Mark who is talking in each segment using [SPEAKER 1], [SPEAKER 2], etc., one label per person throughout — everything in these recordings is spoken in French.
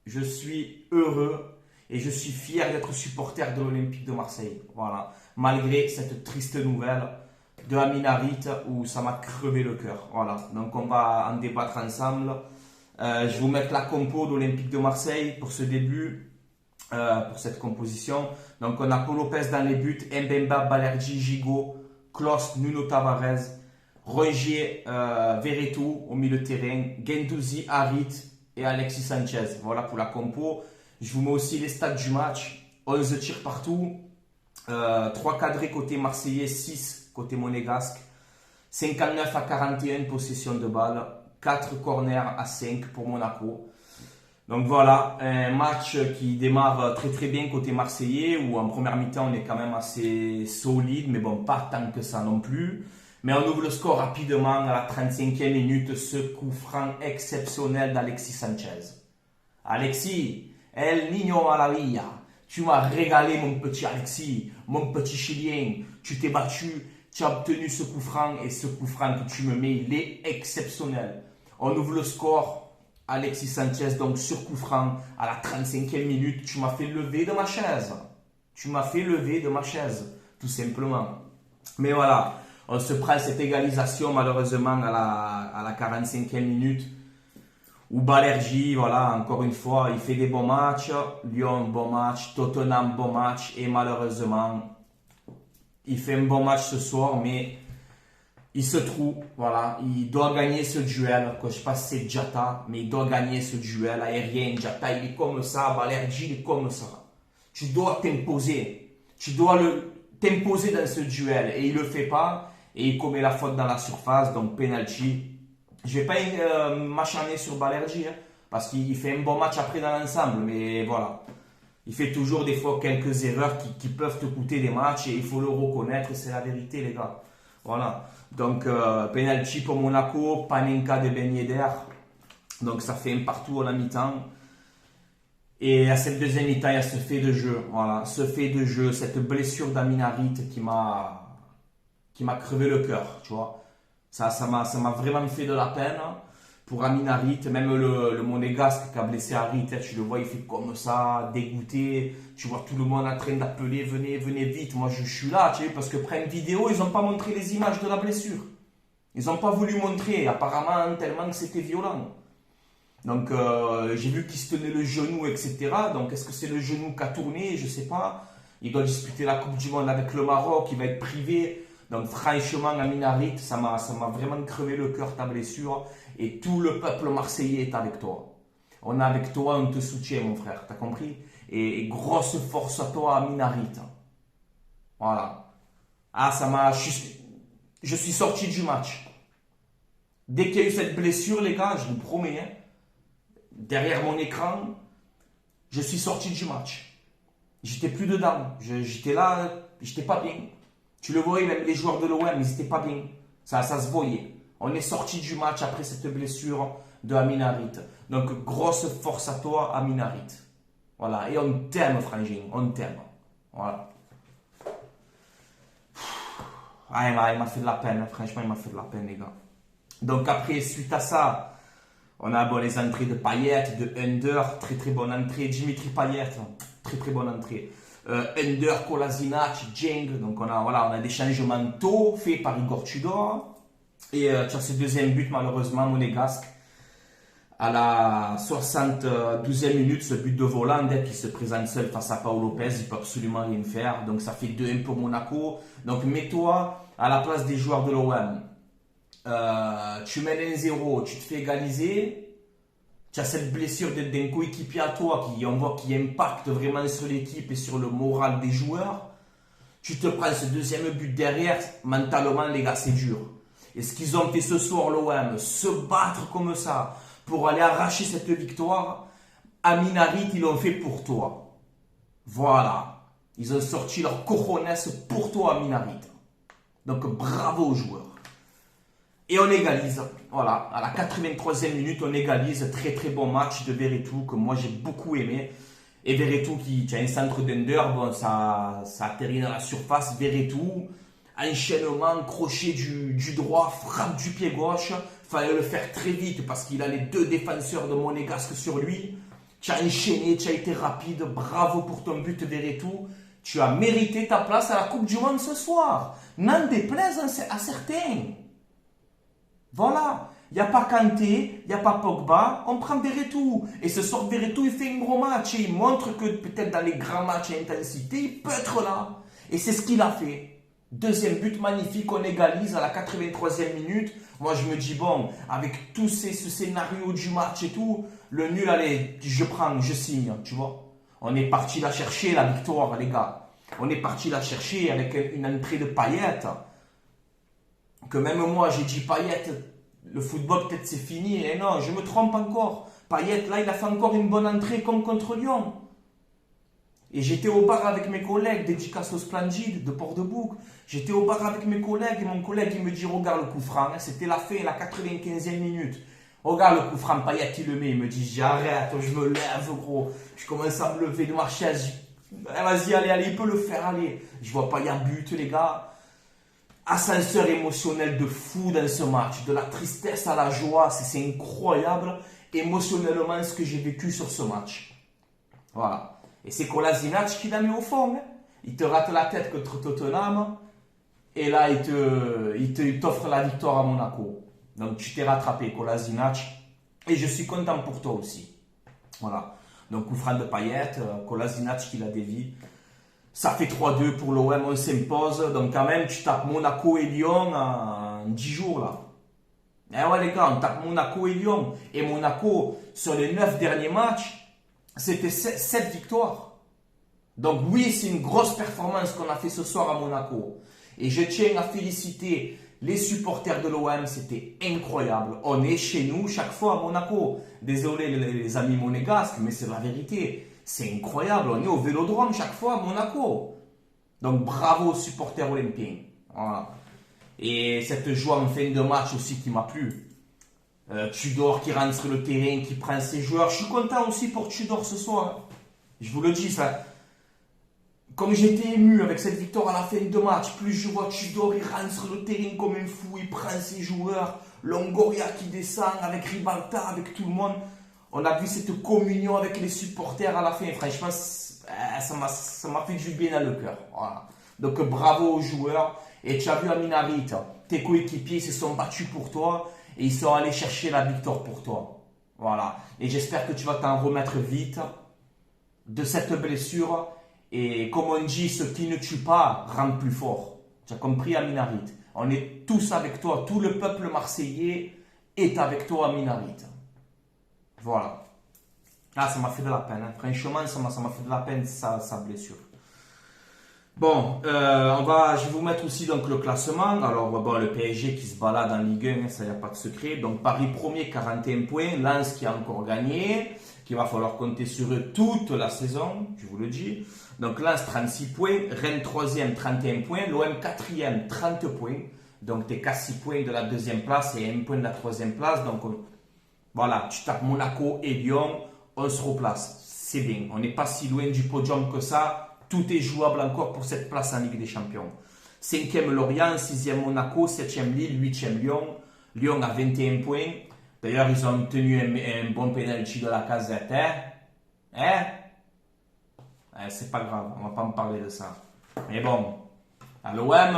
[SPEAKER 1] je suis heureux et je suis fier d'être supporter de l'Olympique de Marseille. Voilà. Malgré cette triste nouvelle de Amin Harit où ça m'a crevé le cœur. Voilà. Donc on va en débattre ensemble. Je vais vous mettre la compo d'Olympique de Marseille pour ce début, pour cette composition. Donc on a Paul Lopez dans les buts, Mbemba, Balerdi, Gigot, Klos, Nuno Tavares, Rongier, Verretou au milieu de terrain, Guendouzi, Harit et Alexis Sanchez. Voilà pour la compo. Je vous mets aussi les stats du match. 11 tirs partout, 3 cadrés côté marseillais, 6 côté monégasque, 59 à 41 possession de balle, 4 corners à 5 pour Monaco. Donc voilà, un match qui démarre très très bien côté marseillais, où en première mi-temps on est quand même assez solide, mais bon, pas tant que ça non plus. Mais on ouvre le score rapidement à la 35e minute, ce coup franc exceptionnel d'Alexis Sanchez. Alexis, El Niño Maravilla, tu m'as régalé mon petit Alexis, mon petit Chilien, tu t'es battu, tu as obtenu ce coup franc, et ce coup franc que tu me mets, il est exceptionnel. On ouvre le score, Alexis Sanchez, donc sur coup franc, à la 35e minute, tu m'as fait lever de ma chaise. Tu m'as fait lever de ma chaise, tout simplement. Mais voilà, on se prend cette égalisation malheureusement à la 45e minute, où Balerdi, voilà, encore une fois, il fait des bons matchs, Lyon, bon match, Tottenham, bon match, et malheureusement, il fait un bon match ce soir, mais il se trouve, voilà, il doit gagner ce duel, que je sais pas si c'est Diatta, mais il doit gagner ce duel aérien. Diatta, il est comme ça, Balerdi, il est comme ça. Tu dois t'imposer, tu dois t'imposer dans ce duel, et il le fait pas, et il commet la faute dans la surface, donc penalty. Je vais pas m'acharner sur Balerdi, hein, parce qu'il fait un bon match après dans l'ensemble, mais voilà. Il fait toujours des fois quelques erreurs qui peuvent te coûter des matchs, et il faut le reconnaître, c'est la vérité les gars. Voilà. Donc penalty pour Monaco, Panenka de Ben Yedder. Donc ça fait un partout à la mi-temps. Et à cette deuxième mi-temps, il y a ce fait de jeu. Voilà, ce fait de jeu, cette blessure d'Amin Harit qui m'a crevé le cœur, tu vois. Ça m'a vraiment fait de la peine pour Amin Harit. Même le monégasque qui a blessé Harit, tu le vois, il fait comme ça, dégoûté. Tu vois tout le monde en train d'appeler, venez, venez vite. Moi, je suis là, tu sais, parce que Prime Vidéo, ils n'ont pas montré les images de la blessure. Ils n'ont pas voulu montrer, apparemment, tellement que c'était violent. Donc, j'ai vu qu'il se tenait le genou, etc. Donc, est-ce que c'est le genou qui a tourné? Je ne sais pas. Il doit disputer la Coupe du Monde avec le Maroc, il va être privé. Donc franchement, Amin Harit, ça m'a vraiment crevé le cœur ta blessure, et tout le peuple marseillais est avec toi. On est avec toi, on te soutient mon frère, t'as compris? Et grosse force à toi Amin Harit. Voilà. Ah, je suis sorti du match. Dès qu'il y a eu cette blessure les gars, je vous promets, hein, derrière mon écran, je suis sorti du match. J'étais plus dedans, j'étais là, j'étais pas bien. Tu le voyais, même les joueurs de l'OM, ils n'étaient pas bien. Ça se voyait. On est sorti du match après cette blessure de Amin Harit. Donc, grosse force à toi, Amin Harit. Voilà. Et on t'aime, frangin. On t'aime. Voilà. Ah, il m'a fait de la peine. Franchement, il m'a fait de la peine, les gars. Donc, après, suite à ça, on a les entrées de Payet, de Under. Très, très bonne entrée. Dimitri Payet. Très, très bonne entrée. Under, Kolasinac, Djeng. Donc on a des changements tôt faits par Igor Tudor. Et tu as ce deuxième but malheureusement monégasque à la 72e minute, ce but de Voland qui se présente seul face à Paul Lopez, il peut absolument rien faire. Donc ça fait 2-1 pour Monaco. Donc mets-toi à la place des joueurs de l'OM. Tu mènes 1-0, tu te fais égaliser. Tu as cette blessure d'un coéquipier à toi on voit qui impacte vraiment sur l'équipe et sur le moral des joueurs. Tu te prends ce deuxième but derrière, mentalement les gars c'est dur. Et ce qu'ils ont fait ce soir l'OM, se battre comme ça pour aller arracher cette victoire, Amin Harit ils l'ont fait pour toi. Voilà. Ils ont sorti leur cojones pour toi Amin Harit. Donc bravo aux joueurs. Et on égalise, voilà, à la 83e minute, on égalise, très très bon match de Verretou, que moi j'ai beaucoup aimé. Et Verretou qui a un centre d'Under, bon, ça atterrit dans la surface, Verretou, enchaînement, crochet du droit, frappe du pied gauche, fallait le faire très vite parce qu'il a les deux défenseurs de Monégasque sur lui. Tu as enchaîné, tu as été rapide. Bravo pour ton but Verretou. Tu as mérité ta place à la Coupe du Monde ce soir. N'en déplaise à certains. Voilà. Il n'y a pas Kanté, il n'y a pas Pogba. On prend Verretou. Et ce soir, Verretou, il fait un gros match. Et il montre que peut-être dans les grands matchs à intensité, il peut être là. Et c'est ce qu'il a fait. Deuxième but magnifique, on égalise à la 83e minute. Moi, je me dis, bon, avec tous ce scénario du match et tout, le nul, allez, je prends, je signe, tu vois. On est parti la chercher, la victoire, les gars. On est parti la chercher avec une entrée de Payet. Que même moi, j'ai dit, Payet, le football, peut-être c'est fini. Et non, je me trompe encore. Payet, là, il a fait encore une bonne entrée comme contre Lyon. Et j'étais au bar avec mes collègues, dédicace au Splendide de Port-de-Bouc. J'étais au bar avec mes collègues et mon collègue il me dit regarde le coup franc, hein, c'était la fin, la 95e minute. Regarde le coup franc, Payet il le met, il me dit j'arrête, je me lève gros. Je commence à me lever de ma chaise, vas-y allez, il peut le faire, allez. Je vois pas, il y a but les gars. Ascenseur émotionnel de fou dans ce match, de la tristesse à la joie, c'est incroyable émotionnellement ce que j'ai vécu sur ce match. Voilà. Et c'est Kolasinac qui l'a mis au fond. Hein. Il te rate la tête contre Tottenham. Et là, il t'offre la victoire à Monaco. Donc, tu t'es rattrapé, Kolasinac. Et je suis content pour toi aussi. Voilà. Donc, coup franc de Payet, Kolasinac qui l'a dévié. Ça fait 3-2 pour l'OM, on s'impose. Donc, quand même, tu tapes Monaco et Lyon en 10 jours, là. Eh ouais, les gars, on tape Monaco et Lyon. Et Monaco, sur les 9 derniers matchs, c'était 7 victoires. Donc oui, c'est une grosse performance qu'on a fait ce soir à Monaco. Et je tiens à féliciter les supporters de l'OM, c'était incroyable. On est chez nous chaque fois à Monaco. Désolé les amis monégasques, mais c'est la vérité. C'est incroyable, on est au Vélodrome chaque fois à Monaco. Donc bravo aux supporters olympiens. Voilà. Et cette joie en fin de match aussi qui m'a plu. Tudor qui rentre sur le terrain, qui prend ses joueurs. Je suis content aussi pour Tudor ce soir. Je vous le dis, ça. Comme j'étais ému avec cette victoire à la fin de match, plus je vois Tudor, il rentre sur le terrain comme un fou, il prend ses joueurs. Longoria qui descend avec Ribalta, avec tout le monde. On a vu cette communion avec les supporters à la fin. Franchement, ça m'a fait du bien dans le cœur. Voilà. Donc bravo aux joueurs. Et tu as vu Amin Harit, tes coéquipiers se sont battus pour toi. Et ils sont allés chercher la victoire pour toi. Voilà. Et j'espère que tu vas t'en remettre vite de cette blessure. Et comme on dit, ce qui ne tue pas rend plus fort. Tu as compris, Amin Harit? On est tous avec toi. Tout le peuple marseillais est avec toi, Amin Harit. Voilà. Ah, ça m'a fait de la peine. Hein. Franchement, ça m'a fait de la peine sa blessure. Bon, je vais vous mettre aussi donc le classement. Alors, bon, le PSG qui se balade en Ligue 1, ça, il n'y a pas de secret. Donc, Paris premier, 41 points. Lens qui a encore gagné, qu'il va falloir compter sur eux toute la saison, je vous le dis. Donc, Lens, 36 points. Rennes, 3e, 31 points. L'OM, 4e, 30 points. Donc, tu es qu'à 6 points de la 2e place et 1 point de la 3e place. Donc, voilà, tu tapes Monaco et Lyon, on se replace. C'est bien. On n'est pas si loin du podium que ça. Tout est jouable encore pour cette place en Ligue des Champions. 5e Lorient, 6e Monaco, 7e Lille, 8e Lyon. Lyon a 21 points. D'ailleurs, ils ont tenu un bon penalty de la Casette. C'est pas grave, on va pas me parler de ça. Mais bon, à l'OM,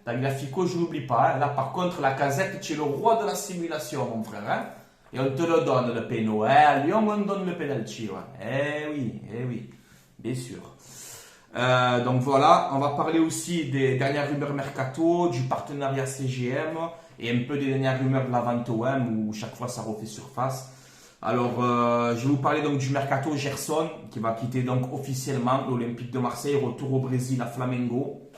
[SPEAKER 1] Tagliafico, je l'oublie pas. Hein. Là, par contre, la Casette, tu es le roi de la simulation, mon frère. Hein. Et on te le donne, le péno. À Lyon, on donne le penalty. Ouais. Eh oui, bien sûr. Donc voilà, on va parler aussi des dernières rumeurs mercato, du partenariat CGM et un peu des dernières rumeurs de la vente OM où chaque fois ça refait surface. Alors, je vais vous parler donc du mercato Gerson qui va quitter donc officiellement l'Olympique de Marseille, retour au Brésil à Flamengo.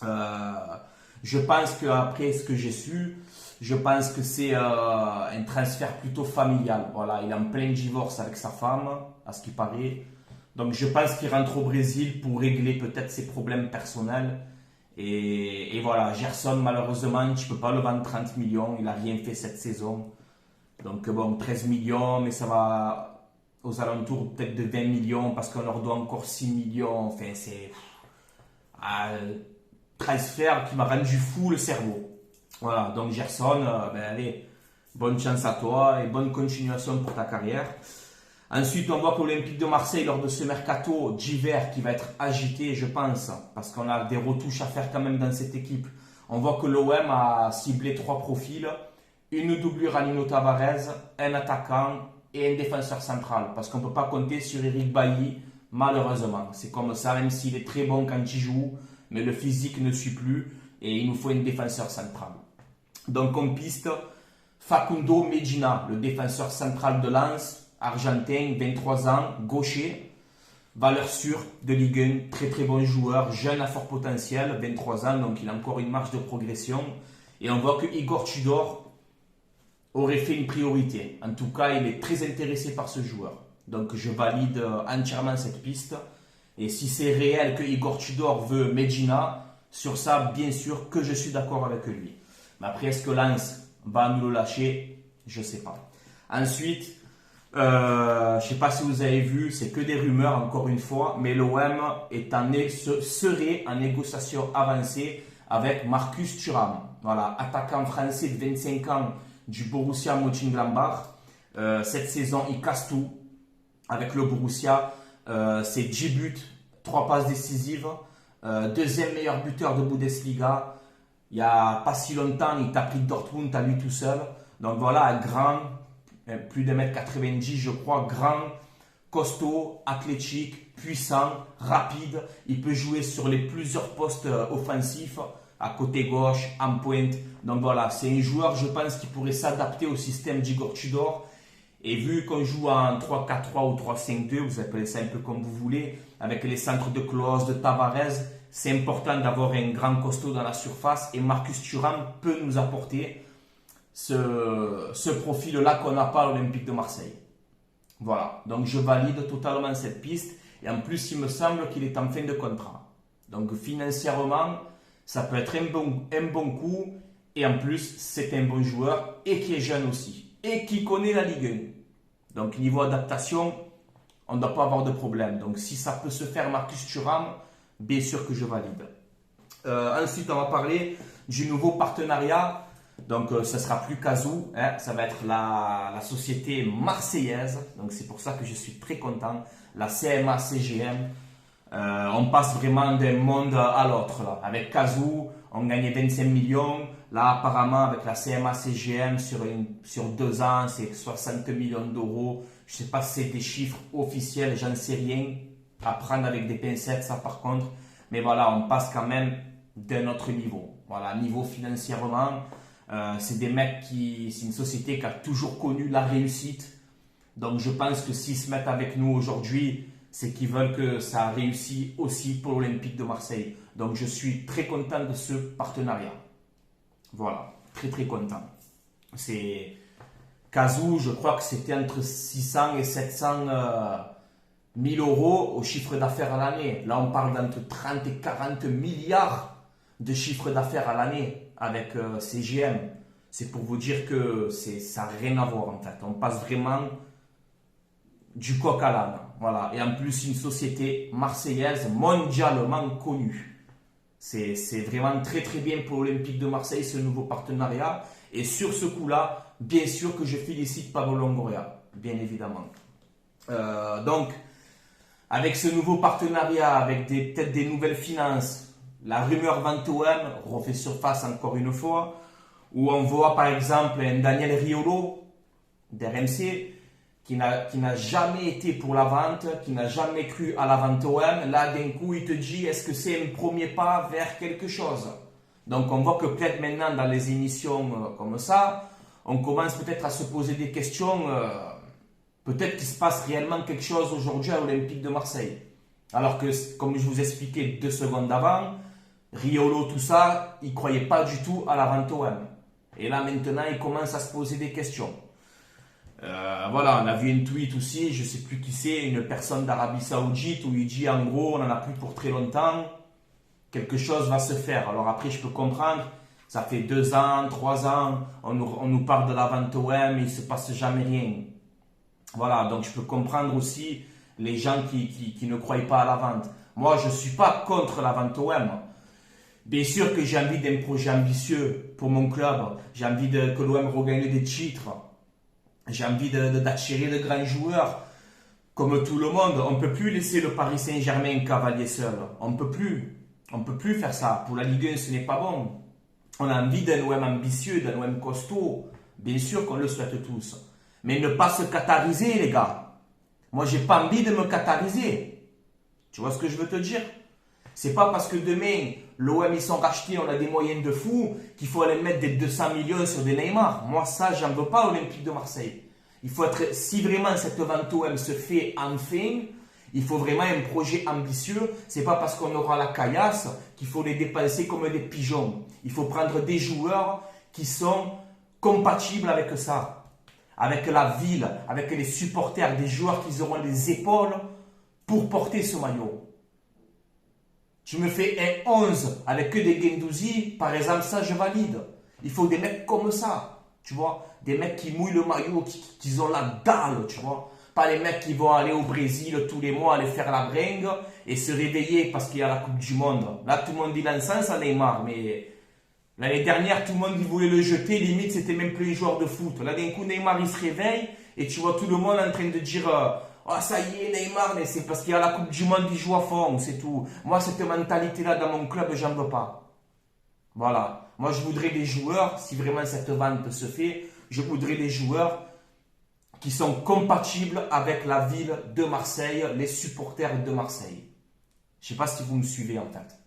[SPEAKER 1] Je pense qu'après ce que j'ai su, je pense que c'est un transfert plutôt familial. Voilà, il est en plein divorce avec sa femme, à ce qui paraît. Donc je pense qu'il rentre au Brésil pour régler peut-être ses problèmes personnels. Et voilà, Gerson, malheureusement, tu ne peux pas le vendre 30 millions. Il n'a rien fait cette saison. Donc bon, 13 millions, mais ça va aux alentours peut-être de 20 millions parce qu'on leur doit encore 6 millions. Enfin, c'est un transfert qui m'a rendu fou le cerveau. Voilà, donc Gerson, allez, bonne chance à toi et bonne continuation pour ta carrière. Ensuite, on voit que l'Olympique de Marseille, lors de ce mercato d'hiver qui va être agité, je pense, parce qu'on a des retouches à faire quand même dans cette équipe, on voit que l'OM a ciblé 3 profils, une doublure à Nino Tavares, un attaquant et un défenseur central, parce qu'on ne peut pas compter sur Eric Bailly, malheureusement. C'est comme ça, même s'il est très bon quand il joue, mais le physique ne suit plus et il nous faut un défenseur central. Donc on piste Facundo Medina, le défenseur central de Lens, argentin, 23 ans, gaucher, valeur sûre de Ligue 1, très très bon joueur, jeune à fort potentiel, 23 ans, donc il a encore une marge de progression. Et on voit que Igor Tudor aurait fait une priorité. En tout cas, il est très intéressé par ce joueur. Donc je valide entièrement cette piste. Et si c'est réel que Igor Tudor veut Medina, sur ça, bien sûr que je suis d'accord avec lui. Mais après, est-ce que Lens va nous le lâcher? Je ne sais pas. Ensuite, je ne sais pas si vous avez vu, c'est que des rumeurs encore une fois, mais l'OM serait en négociation avancée avec Marcus Thuram. Voilà, attaquant français de 25 ans du Borussia Mönchengladbach. Cette saison, il casse tout avec le Borussia. C'est 10 buts, 3 passes décisives. Deuxième meilleur buteur de Bundesliga. Il n'y a pas si longtemps, il t'a pris Dortmund à lui tout seul. Donc voilà, un grand, plus de 1m90 je crois, grand, costaud, athlétique, puissant, rapide. Il peut jouer sur les plusieurs postes offensifs, à côté gauche, en pointe. Donc voilà, c'est un joueur, je pense, qui pourrait s'adapter au système d'Igor Tudor. Et vu qu'on joue en 3-4-3 ou 3-5-2, vous appelez ça un peu comme vous voulez, avec les centres de Klose, de Tavares, c'est important d'avoir un grand costaud dans la surface. Et Marcus Thuram peut nous apporter ce profil-là qu'on n'a pas à l'Olympique de Marseille. Voilà, donc je valide totalement cette piste. Et en plus, il me semble qu'il est en fin de contrat. Donc financièrement, ça peut être un bon coup. Et en plus, c'est un bon joueur et qui est jeune aussi. Et qui connaît la Ligue 1. Donc niveau adaptation, on ne doit pas avoir de problème. Donc si ça peut se faire Marcus Thuram, bien sûr que je valide. Ensuite, on va parler du nouveau partenariat. Donc ce sera plus Cazou, hein, ça va être la société marseillaise. Donc c'est pour ça que je suis très content. La CMA CGM. On passe vraiment d'un monde à l'autre. Avec Cazou, on gagnait 25 millions. Là, apparemment, avec la CMA CGM, sur 2 ans, c'est 60 millions d'euros. Je ne sais pas si c'est des chiffres officiels, j'en sais rien. À prendre avec des pincettes, ça par contre. Mais voilà, on passe quand même d'un autre niveau. Voilà, niveau financièrement, c'est des mecs c'est une société qui a toujours connu la réussite. Donc je pense que s'ils se mettent avec nous aujourd'hui, c'est qu'ils veulent que ça réussisse aussi pour l'Olympique de Marseille. Donc je suis très content de ce partenariat. Voilà, très très content. C'est Cazou, je crois que c'était entre 600 et 700 1000 euros au chiffre d'affaires à l'année. Là, on parle d'entre 30 et 40 milliards de chiffre d'affaires à l'année avec CGM. C'est pour vous dire que ça n'a rien à voir en fait. On passe vraiment du coq à l'âne. Voilà. Et en plus, une société marseillaise mondialement connue. C'est vraiment très très bien pour l'Olympique de Marseille ce nouveau partenariat. Et sur ce coup-là, bien sûr que je félicite Pablo Longoria, bien évidemment. Donc, avec ce nouveau partenariat, avec peut-être des nouvelles finances, la rumeur vente OM refait surface encore une fois, où on voit par exemple un Daniel Riolo d'RMC qui n'a jamais été pour la vente, qui n'a jamais cru à la vente OM. Là, d'un coup, il te dit, est-ce que c'est un premier pas vers quelque chose? Donc, on voit que peut-être maintenant, dans les émissions comme ça, on commence peut-être à se poser des questions. Peut-être qu'il se passe réellement quelque chose aujourd'hui à l'Olympique de Marseille. Alors que, comme je vous expliquais 2 secondes avant, Riolo, tout ça, il ne croyait pas du tout à la vente OM. Et là, maintenant, il commence à se poser des questions. Voilà, on a vu un tweet aussi, je ne sais plus qui c'est, une personne d'Arabie Saoudite où il dit en gros, on n'en a plus pour très longtemps, quelque chose va se faire. Alors après, je peux comprendre, ça fait 2 ans, 3 ans, on nous parle de la vente OM et il ne se passe jamais rien. Voilà, donc je peux comprendre aussi les gens qui ne croient pas à la vente. Moi, je ne suis pas contre la vente OM. Bien sûr que j'ai envie d'un projet ambitieux pour mon club. J'ai envie que l'OM regagne des titres. J'ai envie d'attirer de grands joueurs. comme tout le monde, on ne peut plus laisser le Paris Saint-Germain cavalier seul. On ne peut plus. On ne peut plus faire ça. Pour la Ligue 1, ce n'est pas bon. On a envie d'un OM ambitieux, d'un OM costaud. Bien sûr qu'on le souhaite tous. Mais ne pas se catariser, les gars. Moi, j'ai pas envie de me catariser. Tu vois ce que je veux te dire? C'est pas parce que demain, l'OM, ils sont rachetés, on a des moyens de fou, qu'il faut aller mettre des 200 millions sur des Neymar. Moi, ça, j'en veux pas à l'Olympique de Marseille. Il faut être, si vraiment cette vente OM se fait enfin, il faut vraiment un projet ambitieux. C'est pas parce qu'on aura la caillasse qu'il faut les dépenser comme des pigeons. Il faut prendre des joueurs qui sont compatibles avec ça, avec la ville, avec les supporters, des joueurs qui auront les épaules pour porter ce maillot. Tu me fais un 11 avec que des Guendouzi, par exemple, ça je valide. Il faut des mecs comme ça, tu vois. Des mecs qui mouillent le maillot, qui ont la dalle, tu vois. Pas les mecs qui vont aller au Brésil tous les mois, aller faire la bringue et se réveiller parce qu'il y a la Coupe du Monde. Là, tout le monde dit l'encens à Neymar, mais l'année dernière, tout le monde voulait le jeter. Limite, c'était même plus un joueur de foot. Là, d'un coup, Neymar, il se réveille et tu vois tout le monde en train de dire oh, ça y est, Neymar, mais c'est parce qu'il y a la Coupe du Monde, il joue à fond, c'est tout. Moi, cette mentalité-là dans mon club, j'en veux pas. Voilà. Moi, je voudrais des joueurs, si vraiment cette vente se fait, je voudrais des joueurs qui sont compatibles avec la ville de Marseille, les supporters de Marseille. Je ne sais pas si vous me suivez en fait.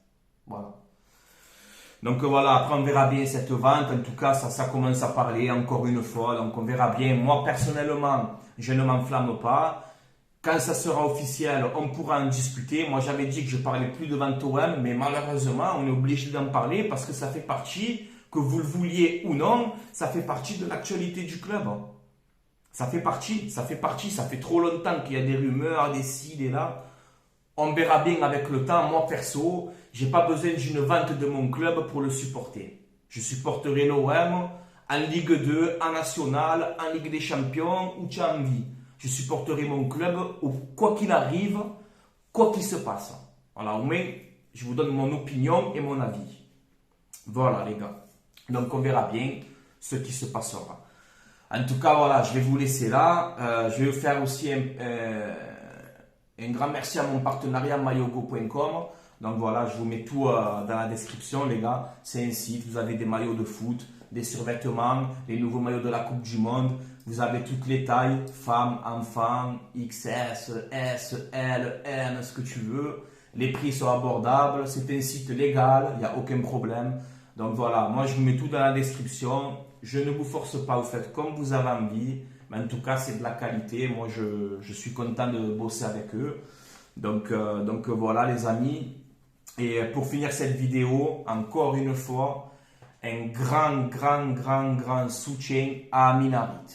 [SPEAKER 1] Voilà. Donc voilà, après on verra bien cette vente. En tout cas, ça commence à parler encore une fois. Donc on verra bien. Moi personnellement, je ne m'enflamme pas. Quand ça sera officiel, on pourra en discuter. Moi j'avais dit que je ne parlais plus de vente OM, mais malheureusement, on est obligé d'en parler parce que ça fait partie, que vous le vouliez ou non, ça fait partie de l'actualité du club. Ça fait partie, ça fait trop longtemps qu'il y a des rumeurs, des ci, des là. On verra bien avec le temps. Moi, perso, j'ai pas besoin d'une vente de mon club pour le supporter. Je supporterai l'OM en Ligue 2, en National, en Ligue des Champions, où tu as envie. Je supporterai mon club quoi qu'il arrive, quoi qu'il se passe. Voilà, au moins, je vous donne mon opinion et mon avis. Voilà, les gars. Donc, on verra bien ce qui se passera. En tout cas, voilà, je vais vous laisser là. Je vais vous faire aussi un grand merci à mon partenariat maillogo.com. Donc voilà, je vous mets tout dans la description, les gars. C'est un site, vous avez des maillots de foot, des survêtements, les nouveaux maillots de la Coupe du Monde. Vous avez toutes les tailles, femmes, enfants, XS, S, L, M, ce que tu veux. Les prix sont abordables, c'est un site légal, il n'y a aucun problème. Donc voilà, moi je vous mets tout dans la description. Je ne vous force pas, vous faites comme vous avez envie. Mais en tout cas, c'est de la qualité. Moi, je suis content de bosser avec eux. Donc voilà, les amis. Et pour finir cette vidéo, encore une fois, un grand soutien à Amin Harit.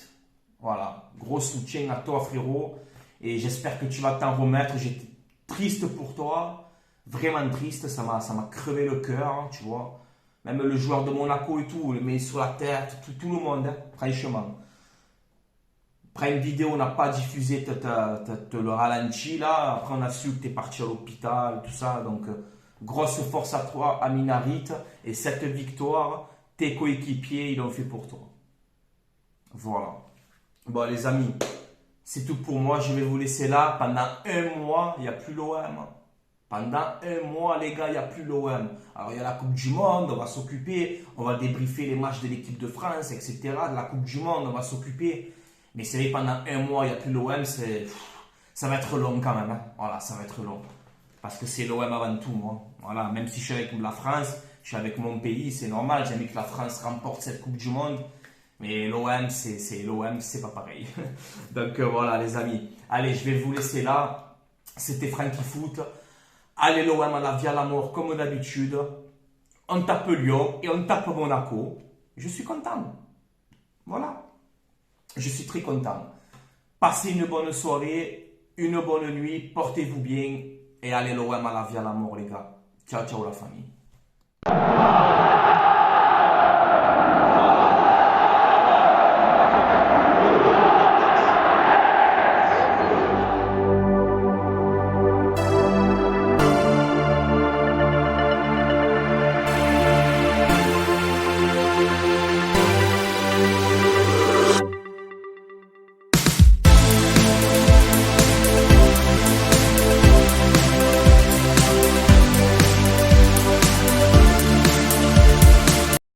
[SPEAKER 1] Voilà, gros soutien à toi, frérot. Et j'espère que tu vas t'en remettre. J'étais triste pour toi. Vraiment triste. Ça m'a crevé le cœur, hein, tu vois. Même le joueur de Monaco et tout, le met sur la tête, tout le monde, hein, franchement. Prime Vidéo n'a pas diffusé le ralenti là. Après, on a su que tu es parti à l'hôpital, tout ça. Donc, grosse force à toi, Amin Harit. Et cette victoire, tes coéquipiers, ils l'ont fait pour toi. Voilà. Bon, les amis, c'est tout pour moi. Je vais vous laisser là. Pendant un mois, il n'y a plus l'OM. Pendant un mois, les gars, il n'y a plus l'OM. Alors, il y a la Coupe du Monde, on va s'occuper, on va débriefer les matchs de l'équipe de France, etc. De la Coupe du Monde, on va s'occuper. Mais c'est vrai, pendant un mois, il n'y a plus l'OM, ça va être long quand même. Hein. Voilà, ça va être long. Parce que c'est l'OM avant tout, moi. Voilà, même si je suis avec la France, je suis avec mon pays, c'est normal. J'ai envie que la France remporte cette Coupe du Monde. Mais l'OM, c'est pas pareil. Donc voilà, les amis. Allez, je vais vous laisser là. C'était Franky Foot. Allez l'OM à la vie à la mort comme d'habitude. On tape Lyon et on tape Monaco. Je suis content. Voilà. Je suis très content. Passez une bonne soirée, une bonne nuit, portez-vous bien et allez l'OM à la vie à la mort les gars. Ciao ciao la famille.